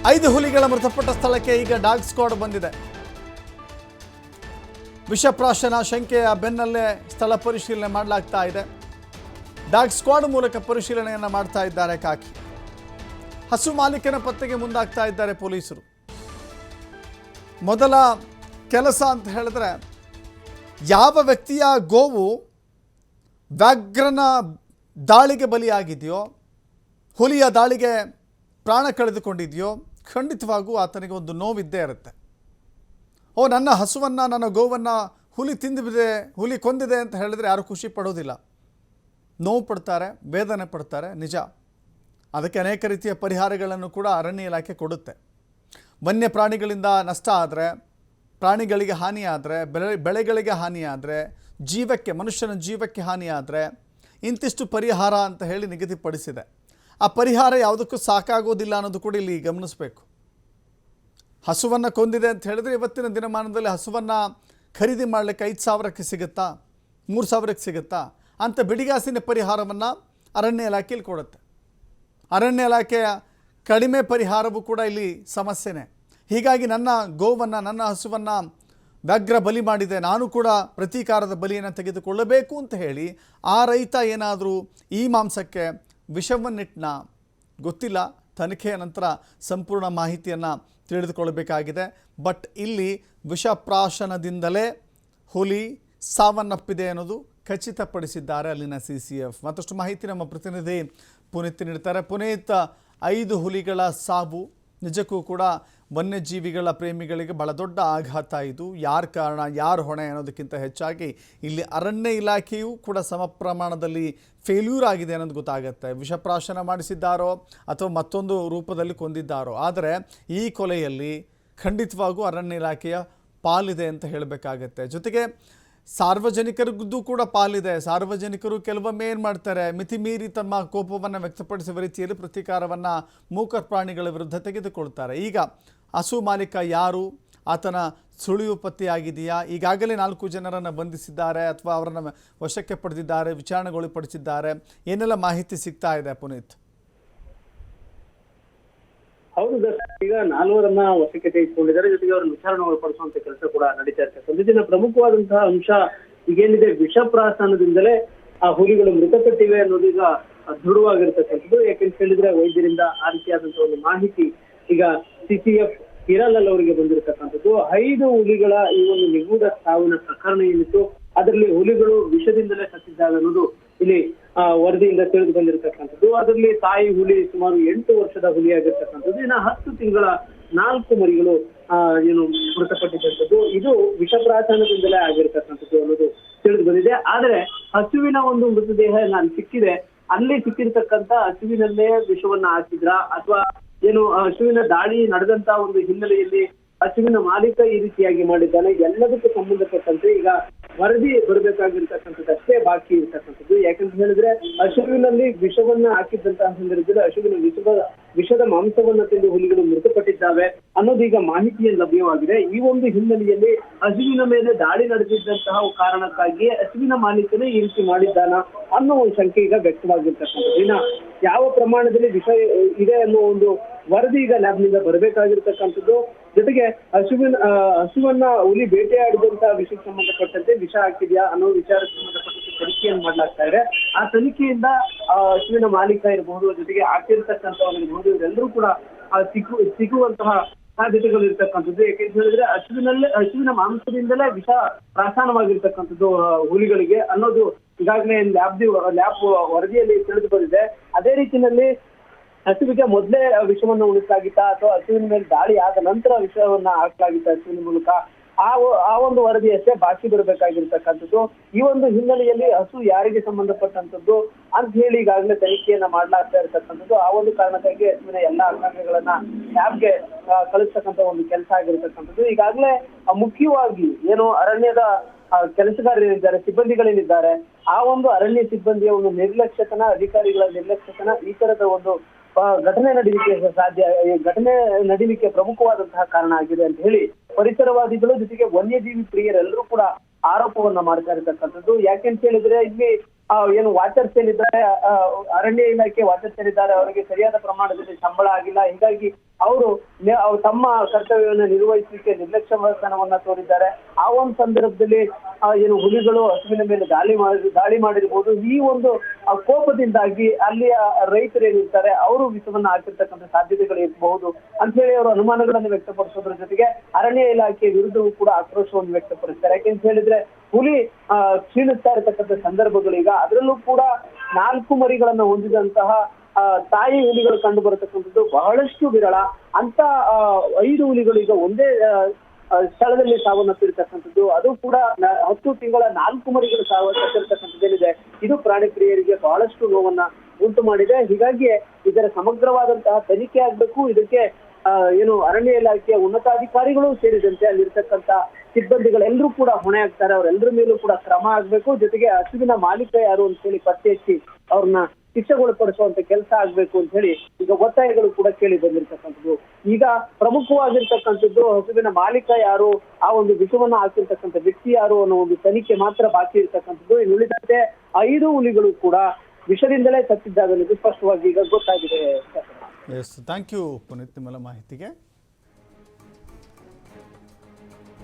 5 ಹುಲಿಗಳ ಮೃತಪಟ್ಟ ಸ್ಥಳಕ್ಕೆ ಈಗ ಡಾಗ್ ಸ್ಕ್ವಾಡ್ ಬಂದಿದೆ. ವಿಷಪ್ರಾಶನ ಶಂಕೆಯ ಬೆನ್ನಲ್ಲೇ ಸ್ಥಳ ಪರಿಶೀಲನೆ ಮಾಡಲಾಗ್ತಾ ಇದೆ. ಡಾಗ್ ಸ್ಕ್ವಾಡ್ ಮೂಲಕ ಪರಿಶೀಲನೆಯನ್ನು ಮಾಡ್ತಾ ಇದ್ದಾರೆ ಕಾಕಿ. ಹಸು ಮಾಲೀಕನ ಪತ್ತೆಗೆ ಮುಂದಾಗ್ತಾ ಇದ್ದಾರೆ ಪೊಲೀಸರು. ಮೊದಲ ಕೆಲಸ ಅಂತ ಹೇಳಿದ್ರೆ, ಯಾವ ವ್ಯಕ್ತಿಯ ಗೋವು ವ್ಯಾಘ್ರನ ದಾಳಿಗೆ ಬಲಿಯಾಗಿದೆಯೋ, ಹುಲಿಯ ದಾಳಿಗೆ ಪ್ರಾಣ ಕಳೆದುಕೊಂಡಿದೆಯೋ, ಖಂಡಿತವಾಗೂ ಆತನಿಗೆ ಒಂದು ನೋವಿದ್ದೇ ಇರುತ್ತೆ. ನನ್ನ ಹಸುವನ್ನು, ನನ್ನ ಗೋವನ್ನು ಹುಲಿ ತಿಂದಿದೆ, ಹುಲಿ ಕೊಂದಿದೆ ಅಂತ ಹೇಳಿದ್ರೆ ಯಾರು ಖುಷಿ ಪಡೋದಿಲ್ಲ, ನೋವು ಪಡ್ತಾರೆ, ವೇದನೆ ಪಡ್ತಾರೆ, ನಿಜ. ಅದಕ್ಕೆ ಅನೇಕ ರೀತಿಯ ಪರಿಹಾರಗಳನ್ನು ಕೂಡ ಅರಣ್ಯ ಇಲಾಖೆ ಕೊಡುತ್ತೆ. ವನ್ಯ ಪ್ರಾಣಿಗಳಿಂದ ನಷ್ಟ ಆದರೆ, ಪ್ರಾಣಿಗಳಿಗೆ ಹಾನಿಯಾದರೆ, ಬೆಳೆಗಳಿಗೆ ಹಾನಿಯಾದರೆ, ಜೀವಕ್ಕೆ, ಮನುಷ್ಯನ ಜೀವಕ್ಕೆ ಹಾನಿಯಾದರೆ ಇಂತಿಷ್ಟು ಪರಿಹಾರ ಅಂತ ಹೇಳಿ ನಿಗದಿಪಡಿಸಿದೆ. ಆ ಪರಿಹಾರ ಯಾವುದಕ್ಕೂ ಸಾಕಾಗೋದಿಲ್ಲ ಅನ್ನೋದು ಕೂಡ ಇಲ್ಲಿ ಗಮನಿಸಬೇಕು. ಹಸುವನ್ನು ಕೊಂದಿದೆ ಅಂತ ಹೇಳಿದ್ರೆ ಇವತ್ತಿನ ದಿನಮಾನದಲ್ಲಿ ಹಸುವನ್ನು ಖರೀದಿ ಮಾಡಲಿಕ್ಕೆ 5,000ಕ್ಕೆ ಸಿಗುತ್ತಾ, 3,000ಕ್ಕೆ ಸಿಗುತ್ತಾ ಅಂತ ಬಿಡಿಗಾಸಿನ ಪರಿಹಾರವನ್ನು ಅರಣ್ಯ ಇಲಾಖೆಯಲ್ಲಿ ಕೊಡುತ್ತೆ. ಅರಣ್ಯ ಇಲಾಖೆಯ ಕಡಿಮೆ ಪರಿಹಾರವೂ ಕೂಡ ಇಲ್ಲಿ ಸಮಸ್ಯೆನೇ. ಹೀಗಾಗಿ ನನ್ನ ಗೋವನ್ನು, ನನ್ನ ಹಸುವನ್ನು ವ್ಯಾಘ್ರ ಬಲಿ ಮಾಡಿದೆ, ನಾನು ಕೂಡ ಪ್ರತೀಕಾರದ ಬಲಿಯನ್ನು ತೆಗೆದುಕೊಳ್ಳಬೇಕು ಅಂತ ಹೇಳಿ ಆ ರೈತ ಏನಾದರೂ ಈ ಮಾಂಸಕ್ಕೆ ವಿಷವನ್ನಿಟ್ಟನ ಗೊತ್ತಿಲ್ಲ. ತನಿಖೆಯ ನಂತರ ಸಂಪೂರ್ಣ ಮಾಹಿತಿಯನ್ನು ತಿಳಿದುಕೊಳ್ಳಬೇಕಾಗಿದೆ. ಬಟ್ ಇಲ್ಲಿ ವಿಷಪ್ರಾಶನದಿಂದಲೇ ಹುಲಿ ಸಾವನ್ನಪ್ಪಿದೆ ಅನ್ನೋದು ಖಚಿತಪಡಿಸಿದ್ದಾರೆ ಅಲ್ಲಿನ CCF. ಮತ್ತಷ್ಟು ಮಾಹಿತಿ ನಮ್ಮ ಪ್ರತಿನಿಧಿ ಪುನೀತ್ ನೀಡ್ತಾರೆ. ಪುನೀತ್, 5 ಹುಲಿಗಳ ಸಾವು ನಿಜಕ್ಕೂ ಕೂಡ ವನ್ಯಜೀವಿಗಳ ಪ್ರೇಮಿಗಳಿಗೆ ಬಹಳ ದೊಡ್ಡ ಆಘಾತ. ಇದು ಯಾರ ಕಾರಣ, ಯಾರು ಹೊಣೆ ಅನ್ನೋದಕ್ಕಿಂತ ಹೆಚ್ಚಾಗಿ ಇಲ್ಲಿ ಅರಣ್ಯ ಇಲಾಖೆಯೂ ಕೂಡ ಸಮ ಪ್ರಮಾಣದಲ್ಲಿ ಫೇಲ್ಯೂರ್ ಆಗಿದೆ ಅನ್ನೋದು ಗೊತ್ತಾಗುತ್ತೆ. ವಿಷಪ್ರಾಶನ ಮಾಡಿಸಿದ್ದಾರೋ ಅಥವಾ ಮತ್ತೊಂದು ರೂಪದಲ್ಲಿ ಕೊಂದಿದ್ದಾರೋ, ಆದರೆ ಈ ಕೊಲೆಯಲ್ಲಿ ಖಂಡಿತವಾಗೂ ಅರಣ್ಯ ಇಲಾಖೆಯ ಪಾಲಿದೆ ಅಂತ ಹೇಳಬೇಕಾಗತ್ತೆ. ಜೊತೆಗೆ ಸಾರ್ವಜನಿಕರಿಗೂ ಕೂಡ ಪಾಲಿದೆ. ಸಾರ್ವಜನಿಕರು ಕೆಲವೊಮ್ಮೆ ಏನು ಮಾಡ್ತಾರೆ, ಮಿತಿ ಮೀರಿ ತಮ್ಮ ಕೋಪವನ್ನು ವ್ಯಕ್ತಪಡಿಸುವ ರೀತಿಯಲ್ಲಿ ಪ್ರತೀಕಾರವನ್ನು ಮೂಕ ಪ್ರಾಣಿಗಳ ವಿರುದ್ಧ ತೆಗೆದುಕೊಳ್ತಾರೆ. ಈಗ ಹಸು ಮಾಲೀಕ ಯಾರು, ಆತನ ಸುಳಿವು ಪತ್ತೆಯಾಗಿದೆಯಾ? ಈಗಾಗಲೇ 4 ಜನರನ್ನು ಬಂಧಿಸಿದ್ದಾರೆ ಅಥವಾ ಅವರನ್ನು ವಶಕ್ಕೆ ಪಡೆದಿದ್ದಾರೆ, ವಿಚಾರಣೆಗೊಳಪಡಿಸಿದ್ದಾರೆ. ಏನೆಲ್ಲ ಮಾಹಿತಿ ಸಿಗ್ತಾ ಇದೆ ಪುನೀತ್? ಹೌದು ದರ್ಶನ್, ಈಗ 4 ವಶಕ್ಕೆ ತೆಗೆದುಕೊಂಡಿದ್ದಾರೆ. ಜೊತೆಗೆ ಅವರನ್ನು ವಿಚಾರಣೆ ಒಳಪಡಿಸುವಂತ ಕೆಲಸ ಕೂಡ ನಡೀತಾ ಇರ್ತದೆ. ಇದನ್ನ ಪ್ರಮುಖವಾದಂತಹ ಅಂಶ ಈಗೇನಿದೆ, ವಿಷಪ್ರಾಶನದಿಂದಲೇ ಆ ಹುಲಿಗಳು ಮೃತಪಟ್ಟಿವೆ ಅನ್ನೋದು ಈಗ ದೃಢವಾಗಿರ್ತಕ್ಕಂಥದ್ದು. ಯಾಕೆಂತ ಹೇಳಿದ್ರೆ ವೈದ್ಯರಿಂದ ಆ ರೀತಿಯಾದಂತಹ ಒಂದು ಮಾಹಿತಿ ಈಗ CCF ಹಿರಾಲಾಲ್ ಅವರಿಗೆ ಬಂದಿರತಕ್ಕಂಥದ್ದು. 5 ಹುಲಿಗಳ ಈ ಒಂದು ನಿಗೂಢ ಸಾವಿನ ಪ್ರಕರಣ ಏನಿತ್ತು, ಅದರಲ್ಲಿ ಹುಲಿಗಳು ವಿಷದಿಂದಲೇ ಸತ್ತಿದ್ದಾವೆ ಅನ್ನೋದು ಇಲ್ಲಿ ವರದಿಯಿಂದ ತಿಳಿದು ಬಂದಿರತಕ್ಕಂಥದ್ದು. ಅದರಲ್ಲಿ ತಾಯಿ ಹುಲಿ ಸುಮಾರು 8 ವರ್ಷದ ಹುಲಿಯಾಗಿರ್ತಕ್ಕಂಥದ್ದು. ಇನ್ನು 10 ತಿಂಗಳ 4 ಮರಿಗಳು ಏನು ಮೃತಪಟ್ಟಿದ್ದಂಥದ್ದು. ಇದು ವಿಷಪ್ರಾಶನದಿಂದಲೇ ಆಗಿರ್ತಕ್ಕಂಥದ್ದು ಅನ್ನೋದು ತಿಳಿದು ಬಂದಿದೆ. ಆದ್ರೆ ಹಸುವಿನ ಒಂದು ಮೃತದೇಹ ನಾನು ಸಿಕ್ಕಿದೆ, ಅಲ್ಲಿ ಸಿಕ್ಕಿರ್ತಕ್ಕಂಥ ಹಸುವಿನಲ್ಲೇ ವಿಷವನ್ನ ಹಾಕಿದ್ರ ಅಥವಾ ಏನು ಹಸುವಿನ ದಾಳಿ ನಡೆದಂತ ಒಂದು ಹಿನ್ನೆಲೆಯಲ್ಲಿ ಹಸುವಿನ ಮಾಲೀಕ ಈ ರೀತಿಯಾಗಿ ಮಾಡಿದ್ದಾನೆ, ಎಲ್ಲದಕ್ಕೂ ಸಂಬಂಧಪಟ್ಟಂತೆ ಈಗ ವರದಿ ಬರಬೇಕಾಗಿರ್ತಕ್ಕಂಥದ್ದಷ್ಟೇ ಬಾಕಿ ಇರ್ತಕ್ಕಂಥದ್ದು. ಯಾಕಂತ ಹೇಳಿದ್ರೆ ಹಸುವಿನಲ್ಲಿ ವಿಷವನ್ನ ಹಾಕಿದ್ದಂತಹ ಸಂದರ್ಭದಲ್ಲಿ ಹಸುವಿನ ವಿಷದ ಮಾಂಸವನ್ನ ತಿಂದು ಹುಲಿಗಳು ಮೃತಪಟ್ಟಿದ್ದಾವೆ ಅನ್ನೋದು ಈಗ ಮಾಹಿತಿಯಲ್ಲಿ ಲಭ್ಯವಾಗಿದೆ. ಈ ಒಂದು ಹಿನ್ನೆಲೆಯಲ್ಲಿ ಹಸುವಿನ ಮೇಲೆ ದಾಳಿ ನಡೆದಿದ್ದಂತಹ ಕಾರಣಕ್ಕಾಗಿ ಹಸುವಿನ ಮಾಲೀಕನೇ ಈ ರೀತಿ ಮಾಡಿದ್ದಾನ ಅನ್ನೋ ಒಂದು ಶಂಕೆ ಈಗ ವ್ಯಕ್ತವಾಗಿರ್ತಕ್ಕಂಥದ್ದು. ಇನ್ನ ಯಾವ ಪ್ರಮಾಣದಲ್ಲಿ ವಿಷ ಇದೆ ಅನ್ನೋ ಒಂದು ವರದಿ ಈಗ ಲ್ಯಾಬ್ನಿಂದ ಬರಬೇಕಾಗಿರ್ತಕ್ಕಂಥದ್ದು. ಜೊತೆಗೆ ಹಸುವನ್ನ ಹುಲಿ ಬೇಟೆಯಾಡಿದಂತಹ ವಿಷಯಕ್ಕೆ ಸಂಬಂಧಪಟ್ಟಂತೆ ವಿಷ ಹಾಕಿದ್ಯಾ ಅನ್ನೋ ವಿಚಾರಕ್ಕೆ ಸಂಬಂಧಪಟ್ಟಂತೆ ತನಿಖೆಯನ್ನು ಮಾಡಲಾಗ್ತಾ ಇದೆ. ಆ ತನಿಖೆಯಿಂದ ಹಸುವಿನ ಮಾಲೀಕ ಇರಬಹುದು, ಜೊತೆಗೆ ಹಾಕಿರ್ತಕ್ಕಂಥವ್ರು ಇರಬಹುದು, ಇವರೆಲ್ಲರೂ ಕೂಡ ಸಿಗುವಂತಹ ಸಾಧ್ಯತೆಗಳು ಇರ್ತಕ್ಕಂಥದ್ದು. ಯಾಕೆಂತ ಹೇಳಿದ್ರೆ ಹಸುವಿನ ಮಾಂಸದಿಂದಲೇ ವಿಷ ಪ್ರಾಶನವಾಗಿರ್ತಕ್ಕಂಥದ್ದು ಹುಲಿಗಳಿಗೆ ಅನ್ನೋದು ಈಗಾಗಲೇ ಲ್ಯಾಬ್ ವರದಿಯಲ್ಲಿ ತಿಳಿದು ಬಂದಿದೆ. ಅದೇ ರೀತಿಯಲ್ಲಿ ಹಸುವಿಗೆ ಮೊದಲೇ ವಿಷವನ್ನು ಉಳಿಸಲಾಗಿತ್ತ ಅಥವಾ ಹಸುವಿನ ಮೇಲೆ ದಾಳಿ ಆದ ನಂತರ ವಿಷವನ್ನ ಹಾಕಲಾಗಿತ್ತ ಹಸುವಿನ ಮೂಲಕ, ಆ ಒಂದು ವರದಿಯಷ್ಟೇ ಬಾಕಿ ಬರಬೇಕಾಗಿರ್ತಕ್ಕಂಥದ್ದು. ಈ ಒಂದು ಹಿನ್ನೆಲೆಯಲ್ಲಿ ಹಸು ಯಾರಿಗೆ ಸಂಬಂಧಪಟ್ಟಂತದ್ದು ಅಂತ ಹೇಳಿ ಈಗಾಗಲೇ ತನಿಖೆಯನ್ನ ಮಾಡಲಾಗ್ತಾ ಇರತಕ್ಕಂಥದ್ದು. ಆ ಒಂದು ಕಾರಣಕ್ಕಾಗಿ ಹಸುವಿನ ಎಲ್ಲಾ ಅಂಗಾಂಗಗಳನ್ನ ಲ್ಯಾಬ್ಗೆ ಕಳಿಸ್ತಕ್ಕಂಥ ಒಂದು ಕೆಲಸ ಆಗಿರತಕ್ಕಂಥದ್ದು. ಈಗಾಗಲೇ ಮುಖ್ಯವಾಗಿ ಏನು ಅರಣ್ಯದ ಕೆಲಸಗಾರರಿದ್ದಾರೆ, ಸಿಬ್ಬಂದಿಗಳೇನಿದ್ದಾರೆ, ಆ ಒಂದು ಅರಣ್ಯ ಸಿಬ್ಬಂದಿಯ ಒಂದು ನಿರ್ಲಕ್ಷ್ಯತನ, ಅಧಿಕಾರಿಗಳ ನಿರ್ಲಕ್ಷ್ಯತನ ಈ ತರದ ಒಂದು ಘಟನೆ ನಡೀಲಿಕ್ಕೆ ಪ್ರಮುಖವಾದಂತಹ ಕಾರಣ ಆಗಿದೆ ಅಂತ ಹೇಳಿ ಪರಿಸರವಾದಿಗಳು ಜೊತೆಗೆ ವನ್ಯಜೀವಿ ಪ್ರಿಯರೆಲ್ಲರೂ ಕೂಡ ಆರೋಪವನ್ನ ಮಾಡ್ತಾ ಇರತಕ್ಕಂಥದ್ದು. ಯಾಕೆಂತ ಹೇಳಿದ್ರೆ ಇಲ್ಲಿ ಏನು ವಾಚರ್ಸ್ ಏನಿದ್ದಾರೆ, ಅರಣ್ಯ ಇಲಾಖೆ ವಾಚರ್ಸ್ ಏನಿದ್ದಾರೆ, ಅವರಿಗೆ ಸರಿಯಾದ ಪ್ರಮಾಣದಲ್ಲಿ ಸಂಬಳ ಆಗಿಲ್ಲ. ಹೀಗಾಗಿ ಅವರು ಅವ್ರು ತಮ್ಮ ಕರ್ತವ್ಯವನ್ನು ನಿರ್ವಹಿಸಲಿಕ್ಕೆ ನಿರ್ಲಕ್ಷ್ಯವತನವನ್ನ ತೋರಿದ್ದಾರೆ. ಆ ಒಂದು ಸಂದರ್ಭದಲ್ಲಿ ಏನು ಹುಲಿಗಳು ಹಸುವಿನ ಮೇಲೆ ದಾಳಿ ಮಾಡಿರ್ಬೋದು. ಈ ಒಂದು ಕೋಪದಿಂದಾಗಿ ಅಲ್ಲಿಯ ರೈತರು ಏನಿರ್ತಾರೆ ಅವರು ವಿಷವನ್ನ ಹಾಕಿರ್ತಕ್ಕಂಥ ಸಾಧ್ಯತೆಗಳು ಇರಬಹುದು ಅಂತ ಹೇಳಿ ಅವರು ಅನುಮಾನಗಳನ್ನು ವ್ಯಕ್ತಪಡಿಸೋದ್ರ ಜೊತೆಗೆ ಅರಣ್ಯ ಇಲಾಖೆ ವಿರುದ್ಧವೂ ಕೂಡ ಆಕ್ರೋಶವನ್ನು ವ್ಯಕ್ತಪಡಿಸ್ತಾರೆ. ಯಾಕೆಂತ ಹೇಳಿದ್ರೆ ಹುಲಿ ಕ್ಷೀಣಿಸ್ತಾ ಇರತಕ್ಕಂಥ ಸಂದರ್ಭಗಳೀಗ, ಅದರಲ್ಲೂ ಕೂಡ 4 ಮರಿಗಳನ್ನ ಹೊಂದಿದಂತಹ ತಾಯಿ ಹುಲಿಗಳು ಕಂಡು ಬರತಕ್ಕಂಥದ್ದು ಬಹಳಷ್ಟು ವಿರಳ. ಅಂತ 5 ಹುಲಿಗಳು ಈಗ ಒಂದೇ ಸ್ಥಳದಲ್ಲಿ ಸಾವನ್ನಪ್ಪಿರ್ತಕ್ಕಂಥದ್ದು, ಅದು ಕೂಡ 10 ತಿಂಗಳ 4 ಮರಿಗಳು ಸಾವನ್ನಪ್ಪಿರ್ತಕ್ಕಂಥದ್ದೇನಿದೆ, ಇದು ಪ್ರಾಣಿ ಪ್ರಿಯರಿಗೆ ಬಹಳಷ್ಟು ನೋವನ್ನ ಉಂಟು ಮಾಡಿದೆ. ಹೀಗಾಗಿ ಇದರ ಸಮಗ್ರವಾದಂತಹ ತನಿಖೆ ಆಗ್ಬೇಕು. ಇದಕ್ಕೆ ಏನು ಅರಣ್ಯ ಇಲಾಖೆಯ ಉನ್ನತಾಧಿಕಾರಿಗಳು ಸೇರಿದಂತೆ ಅಲ್ಲಿರ್ತಕ್ಕಂಥ ಸಿಬ್ಬಂದಿಗಳೆಲ್ಲರೂ ಕೂಡ ಹೊಣೆ ಆಗ್ತಾರೆ. ಅವರೆಲ್ಲರ ಮೇಲೂ ಕೂಡ ಕ್ರಮ ಆಗ್ಬೇಕು. ಜೊತೆಗೆ ಹಸುವಿನ ಮಾಲೀಕ ಯಾರು ಅಂತ ಹೇಳಿ ಪತ್ತೆ ಹಚ್ಚಿ ಅವ್ರನ್ನ ಶಿಕ್ಷೆಗೊಳಪಡಿಸುವಂತ ಕೆಲಸ ಆಗ್ಬೇಕು ಅಂತ ಹೇಳಿ ಈಗ ಒತ್ತಾಯಗಳು ಕೂಡ ಕೇಳಿ ಬಂದಿರ್ತಕ್ಕಂಥದ್ದು. ಈಗ ಪ್ರಮುಖವಾಗಿರ್ತಕ್ಕಂಥದ್ದು ಹಸುವಿನ ಮಾಲೀಕ ಯಾರು, ಆ ಒಂದು ವಿಷವನ್ನ ಹಾಕಿರ್ತಕ್ಕಂಥ ವ್ಯಕ್ತಿ ಯಾರು ಅನ್ನೋ ಒಂದು ತನಿಖೆ ಮಾತ್ರ ಬಾಕಿ ಇರ್ತಕ್ಕಂಥದ್ದು. ಇನ್ನು ಉಳಿದಂತೆ 5 ಹುಲಿಗಳು ಕೂಡ ವಿಷದಿಂದಲೇ ಸತ್ತಿದ್ದಾಗಲಿದ್ದು ಸ್ಪಷ್ಟವಾಗಿ ಈಗ ಗೊತ್ತಾಗಿದೆ. ಎಸ್, ಥ್ಯಾಂಕ್ ಯು ಪುನೀತ್ ನಿಮ್ಮೆಲ್ಲ ಮಾಹಿತಿಗೆ.